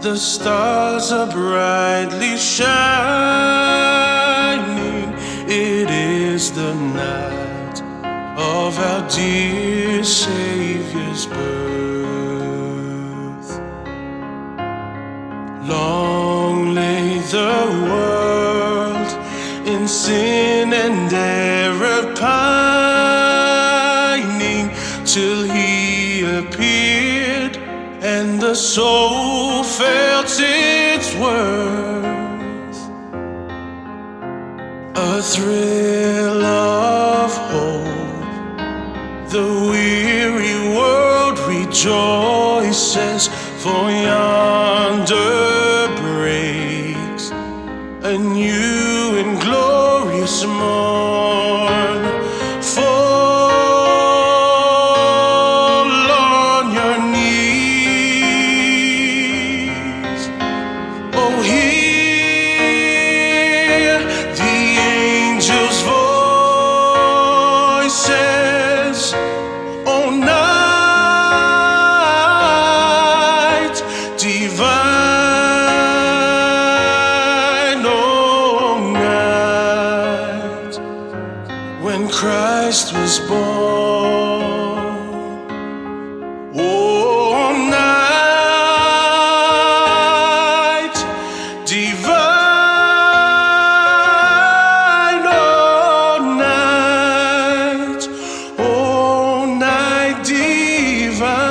the stars are brightly shining. It is the night of our dear Savior's birth. Long lay the world in sin and error pining, till He appeared and the soul felt its worth. A thrill of hope, the weary world rejoices, for yonder breaks a new and glorious morn. Fall on your knees, oh, hear the angels' voices. Oh, night divine, oh, night when Christ was born. Oh, night divine, oh, night divine.